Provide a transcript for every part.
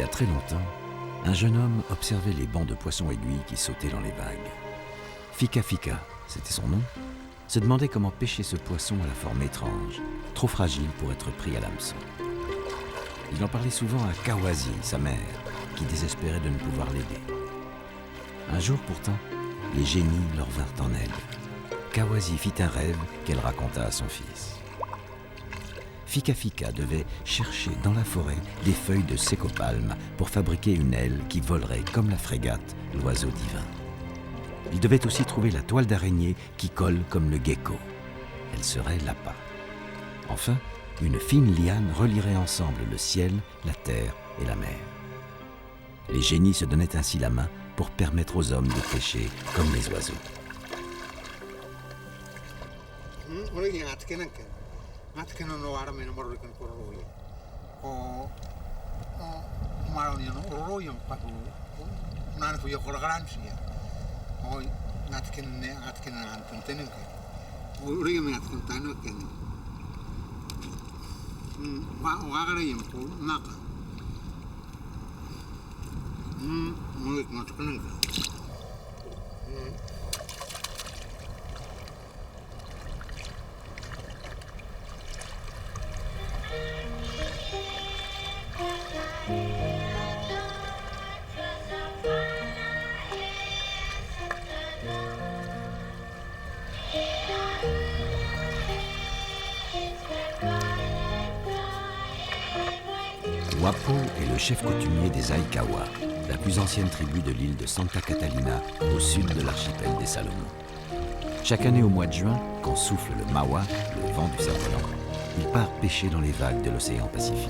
y a très longtemps, un jeune homme observait les bancs de poissons aiguilles qui sautaient dans les vagues. Fika Fika, c'était son nom, se demandait comment pêcher ce poisson à la forme étrange, trop fragile pour être pris à l'hameçon. Il en parlait souvent à Kawasi, sa mère, qui désespérait de ne pouvoir l'aider. Un jour pourtant, les génies leur vinrent en aide. Kawasi fit un rêve qu'elle raconta à son fils. Fika Fika devait chercher dans la forêt des feuilles de sécopalme pour fabriquer une aile qui volerait comme la frégate, l'oiseau divin. Il devait aussi trouver la toile d'araignée qui colle comme le gecko. Elle serait l'appât. Enfin, une fine liane relierait ensemble le ciel, la terre et la mer. Les génies se donnaient ainsi la main pour permettre aux hommes de pêcher comme les oiseaux. Wapo est le chef coutumier des Aïkawa, la plus ancienne tribu de l'île de Santa Catalina, au sud de l'archipel des Salomon. Chaque année au mois de juin, quand souffle le Mawa, le vent du cerf-volant, il part pêcher dans les vagues de l'océan Pacifique.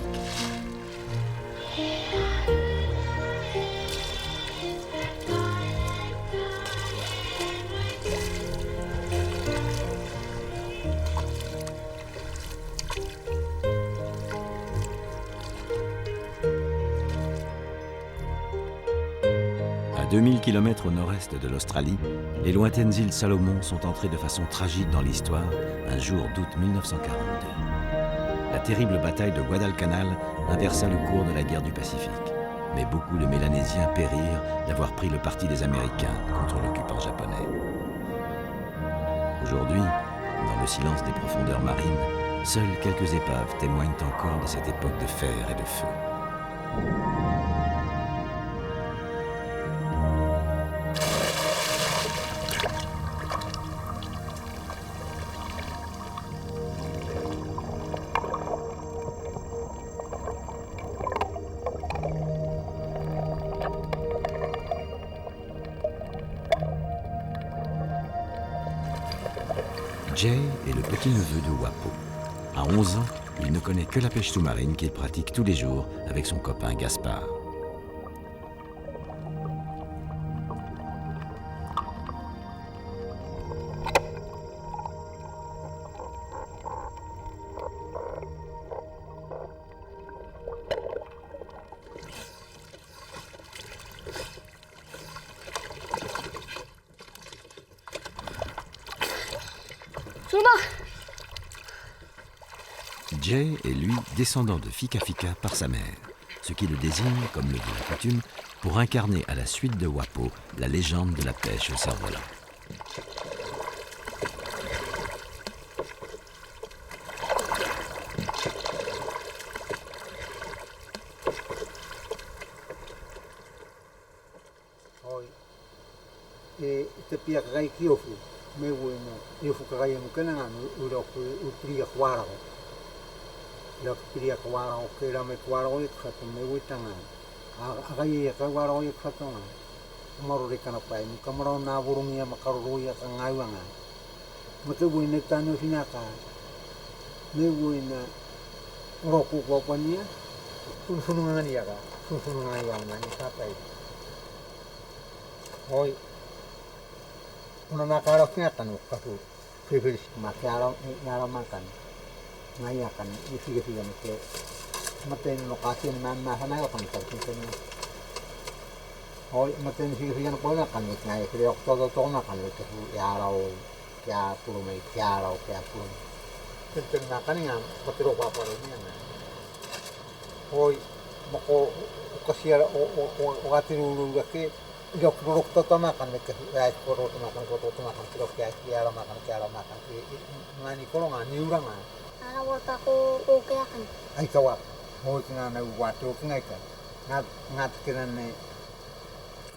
À 2000 km au nord-est de l'Australie, les lointaines îles Salomon sont entrées de façon tragique dans l'histoire un jour d'août 1942. La terrible bataille de Guadalcanal inversa le cours de la guerre du Pacifique, mais beaucoup de Mélanésiens périrent d'avoir pris le parti des Américains contre l'occupant japonais. Aujourd'hui, dans le silence des profondeurs marines, seules quelques épaves témoignent encore de cette époque de fer et de feu. Jay est le petit-neveu de Wapo. À 11 ans, il ne connaît que la pêche sous-marine qu'il pratique tous les jours avec son copain Gaspard. Jay est, lui, descendant de Fika Fika par sa mère, ce qui le désigne, comme le dit la coutume, pour incarner à la suite de Wapo la légende de la pêche au cerf-volant. Lo quería jugar o que era me jugar hoy que me gustan a gaya que jugar hoy que toma maro de kana pai mi kamaro na burungia makaruya ka ngaiwanga me ke buine tano sinaka me buina roku ko pania sunsunungan ya ka sunsunungan yang nani sapai hoy una nakaro kinatan ka tu preferis makiaro ngaro makan ngayakan isi-isi yang ke maten lokasi yang sana ya kan tertentu oh maten isi-isi yang pun akan ngaya ke oktober tahun akan itu ya rau ya puluh mai ya rau ya puluh tentu makan yang betul apa ini yang oh mako kasi o gatiru ke yo krok to makan ke ai koro to makan kiro ke ara makan ke ngani koro ngani urang Ana warta ko okay akan. ai kawa ho kina na wato kinga ka ngat kina ne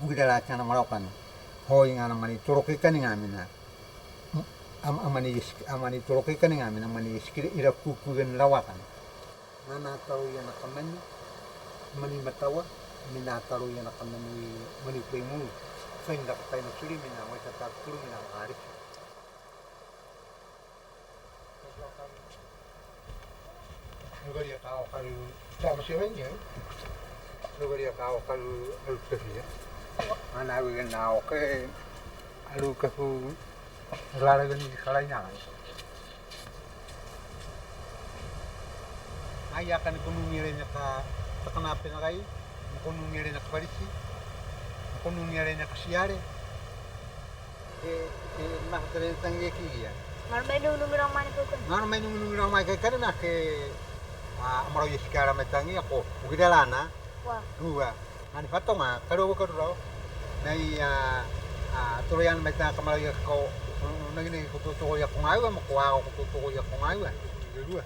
ugidala kana marokan ho ngana mani toroke kani ngamina amani toroke kani ngamina mani skiri ira kuku gen lawakan nana tahu yana kamani mani matawa mina tahu yana kamani mani pengu sehingga kata ini suri mina wajah taktur mina arif lugaria kau kalau sama siapa lugaria kau kalau alu kafir mana alu yang nau ke alu kafu lara gani salahnya ayah kan kunungirenya ka kenapa nakai kunungirenya ka parisi kunungirenya ka siare mah tere tangge kia Marmai nung mana bukan. marmai nung mai kai kana ke amaro yesikara metangi ako ugidalana Wah. dua ani fatonga karo nai toroyan meta kamaro yako nagini ko to ya kungawa mo ko to ya kungawa dua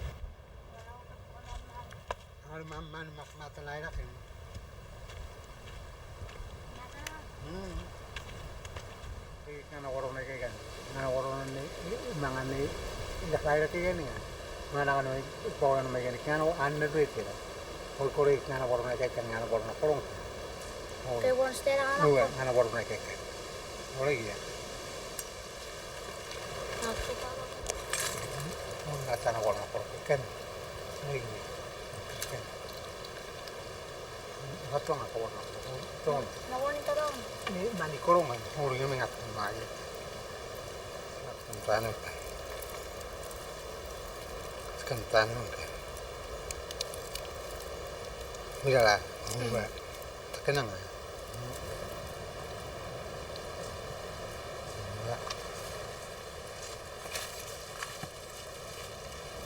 Al man mata lain akin. Kana warong na kan. Kana warong ni mga ni lain akin ni. Mana kan ko kan may kan kana anna bete. Ko kana warong na kan kana warong na korong. Kaya warong stera kan. Dua kana warong na kan. Ora iya. Aku pa. Una kana warong na korong kan. Iya. Hatong ako warong. Tong. Nawanin ka daw. Ni mani korongan, uri nga mga kumain. Kantanon ka. Kantanon ka. Mira la, mira. Takanang.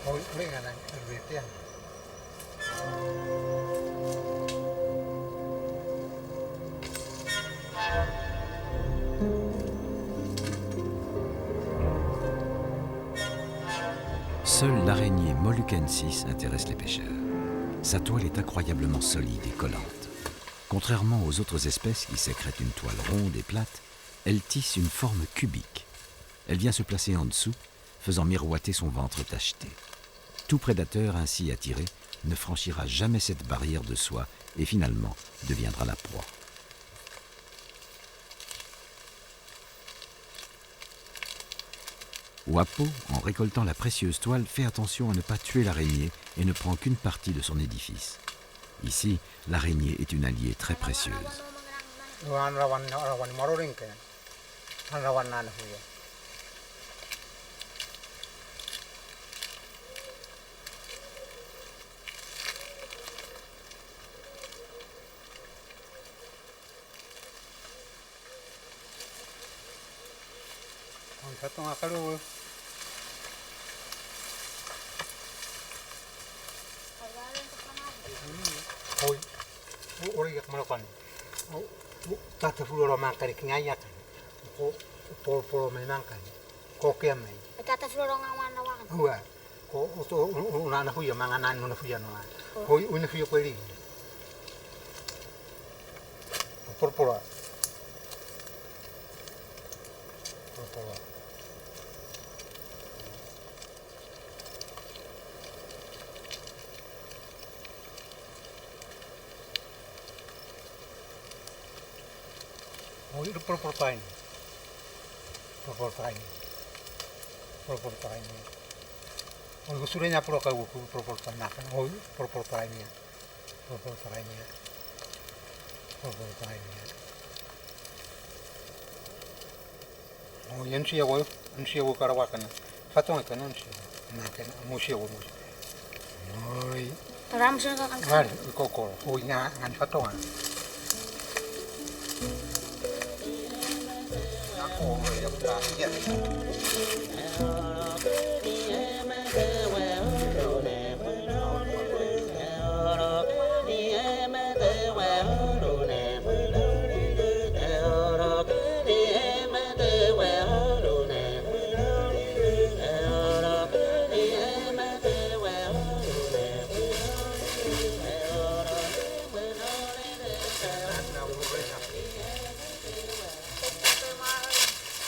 Hoy, mira na, erbitan. Seule l'araignée Moluckensis intéresse les pêcheurs. Sa toile est incroyablement solide et collante. Contrairement aux autres espèces qui sécrètent une toile ronde et plate, elle tisse une forme cubique. Elle vient se placer en dessous, faisant miroiter son ventre tacheté. Tout prédateur ainsi attiré ne franchira jamais cette barrière de soie et finalement deviendra la proie. Wapo, en récoltant la précieuse toile, fait attention à ne pas tuer l'araignée et ne prend qu'une partie de son édifice. Ici, l'araignée est une alliée très précieuse. Satu ngakalu. Hoy, ori yak malakan. Tata fulora makari kingayak. Ko por menangkan. Ko kiamai. Tata florong awan awan. Hua. Ko to una huya manganan una huya no. Hoy una huya ko ri. Por. Por. Hoy proportain. Hoy gusurenya pro ka buku proportain nak. Hoy proportain. Hoy ensia wo karawakan. Fatong kan ensia. Nakan musia wo. Hoy. Ram sila ka kan. Vale, koko. Hoy nga ngan fatong. Oh, ya udah. Ya.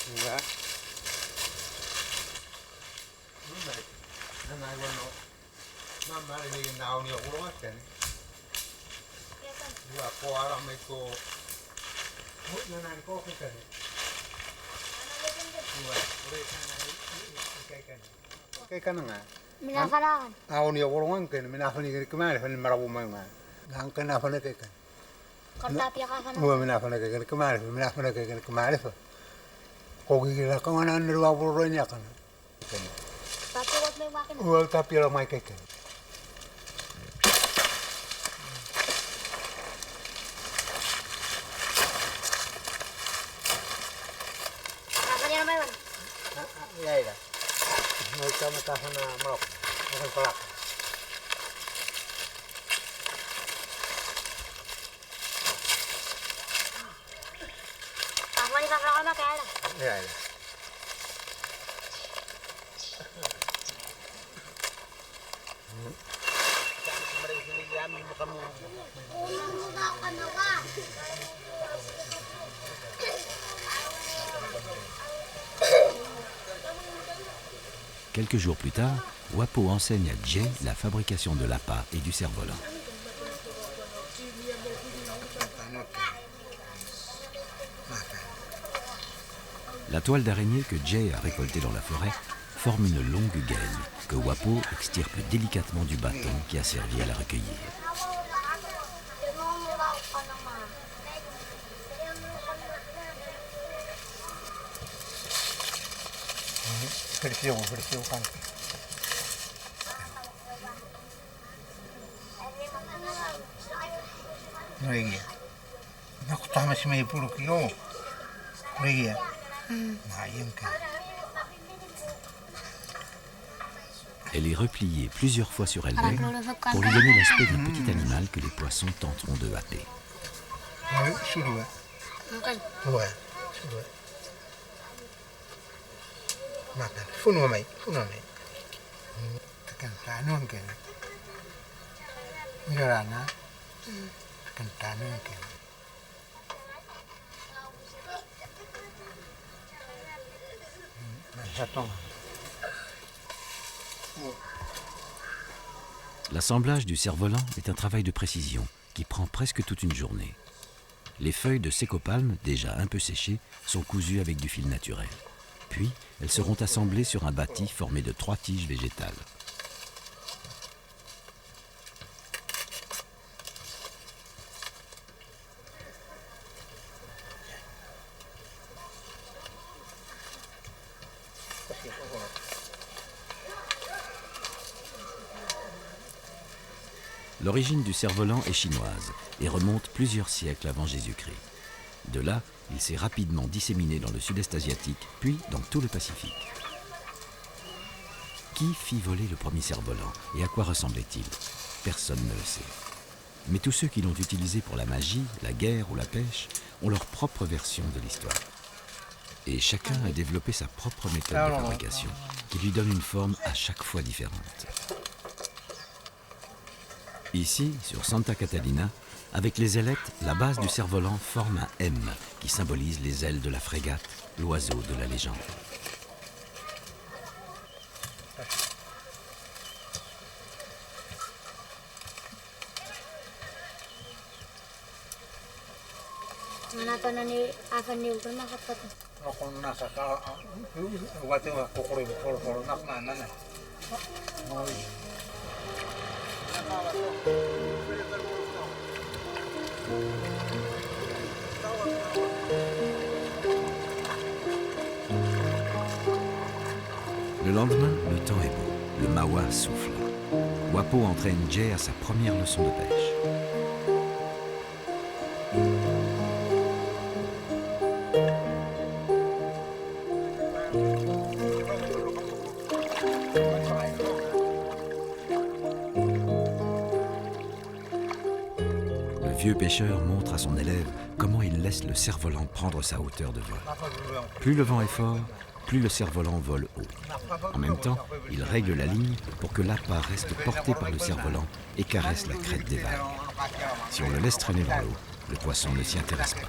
Iya. Nanay wano. Mama ini naon yo kurang kan. Iya kan. Dua ko alam ito. Mo nanay ko kan. Dua. Ore kan. Kay kan nga. Minakalaan. Naon yo kurang kan. Minafani kan kemana fan marabu may nga. Nang kan afana kay kan. Kartapia ka ka na. Mo minafana kay kan kemana. Minafana kay kan kemana fa. Kogi la kan ana nirwa buro nya kan. Tapi huwag may makina. Well, tapi lang may kay kan. Nasa niya naman yun. Iya iya. May kama ta na marok. Akan kolak. Ako ni kakak ka kaya lang. Iya iya. Quelques jours plus tard, Wapo enseigne à Jay la fabrication de l'appât et du cerf-volant. La toile d'araignée que Jay a récoltée dans la forêt forme une longue gaine que Wapo extirpe délicatement du bâton qui a servi à la recueillir. Bersih kan. Iya. Nak tama si may pulok yo. Iya. Ayam kan. Elle est repliée plusieurs fois sur elle-même pour lui donner l'aspect d'un petit animal que les poissons tenteront de happer. Sudah. Makan. Sudah. Makan. Funo mai. Tekan tanun kan. Mirana. Tekan tanun kan. L'assemblage du cerf-volant est un travail de précision qui prend presque toute une journée. Les feuilles de sécopalme, déjà un peu séchées, sont cousues avec du fil naturel. Puis, elles seront assemblées sur un bâti formé de 3 tiges végétales. L'origine du cerf-volant est chinoise et remonte plusieurs siècles avant Jésus-Christ. De là, il s'est rapidement disséminé dans le sud-est asiatique, puis dans tout le Pacifique. Qui fit voler le premier cerf-volant et à quoi ressemblait-il? Personne ne le sait. Mais tous ceux qui l'ont utilisé pour la magie, la guerre ou la pêche ont leur propre version de l'histoire. Et chacun a développé sa propre méthode de fabrication qui lui donne une forme à chaque fois différente. Ici, sur Santa Catalina, avec les ailettes, la base du cerf-volant forme un M qui symbolise les ailes de la frégate, l'oiseau de la légende. Le lendemain, le temps est beau, le mawa souffle. Wapo entraîne Jay à sa première leçon de pêche. Le vieux pêcheur montre à son élève comment il laisse le cerf-volant prendre sa hauteur de vol. Plus le vent est fort, plus le cerf-volant vole haut. En même temps, il règle la ligne pour que l'appât reste porté par le cerf-volant et caresse la crête des vagues. Si on le laisse traîner dans l'eau, le poisson ne s'y intéresse pas.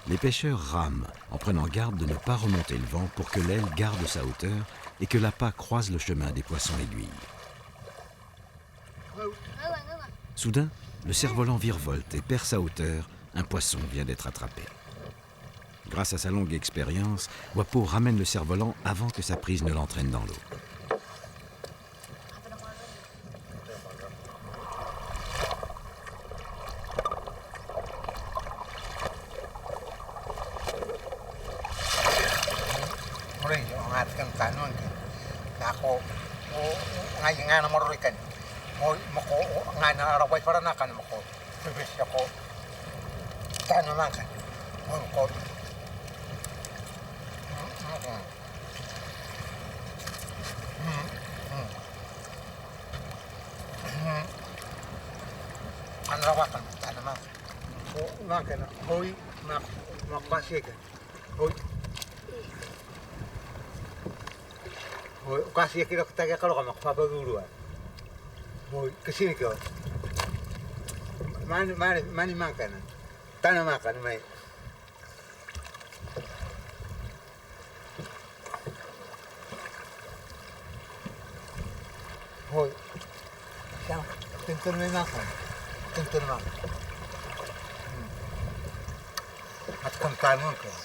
Les pêcheurs rament en prenant garde de ne pas remonter le vent pour que l'aile garde sa hauteur et que l'appât croise le chemin des poissons aiguilles. Soudain, le cerf-volant virevolte et perd sa hauteur. Un poisson vient d'être attrapé. Grâce à sa longue expérience, Wapo ramène le cerf-volant avant que sa prise ne l'entraîne dans l'eau. Kasih kira kita kalau kamu apa dulu mau kesini kau mana makan tanah makan mai hoi siapa tentu makan atkan tanah kau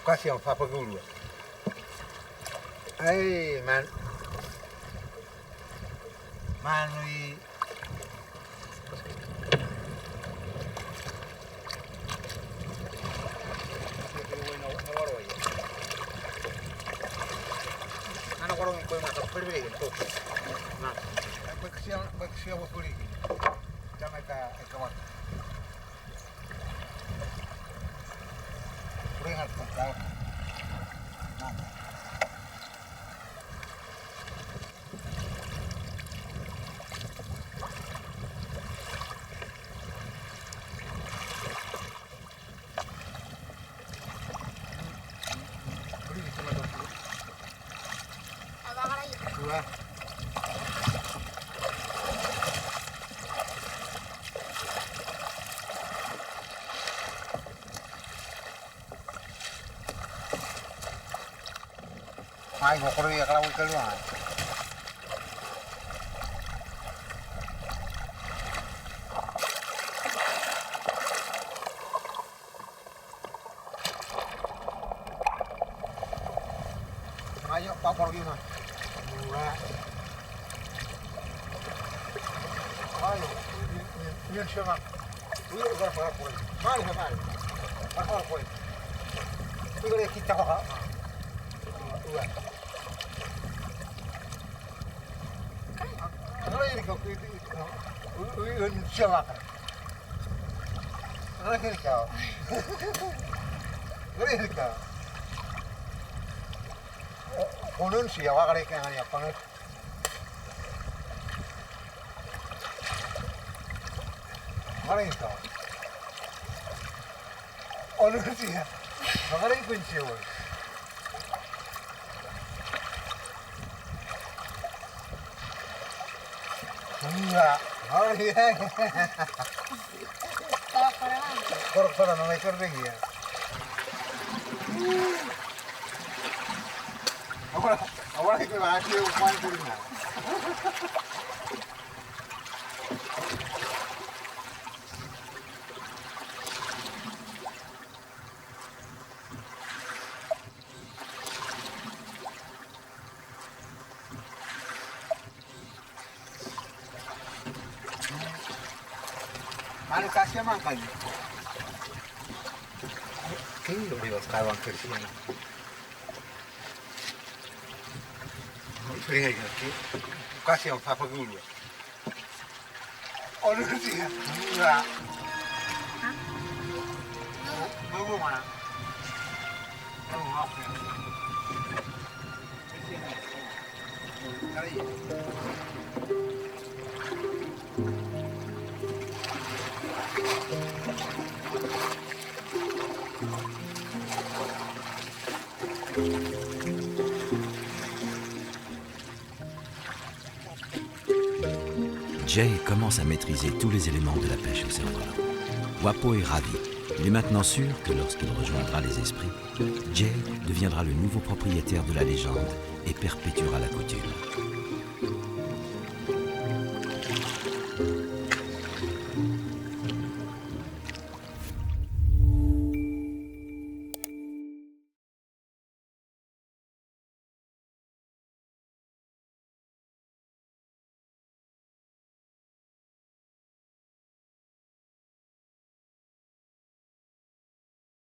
kasih yang apa dulu manui anak orang kau masak berbeda tu nah bekerja apa pun ini jangan kawan ingat kau Ay, mo kuri akala ko kalu ah. Ayo pa pergi mah. Murah. Ayo, ini siapa? Ini udah apa pun. Mari. Apa pun. Itu kita kok. Udah. Siapa? Lagi kau. Konun siapa kali kau ni apa ni? Mana kau? Konun siapa? Mana pun siapa? Enggak. Oh iya. Korak-korak nama ekor lagi ya. Awalnya itu masih ukuran kurina. Ano kasih makan? Kini udah kawan kerja. Pergi lagi. Kasih yang apa dulu? Oh lu sih? Enggak. Mau mana? Mau apa? Kali. Jay commence à maîtriser tous les éléments de la pêche au cerf-volant. Wapo est ravi. Il est maintenant sûr que lorsqu'il rejoindra les esprits, Jay deviendra le nouveau propriétaire de la légende et perpétuera la coutume.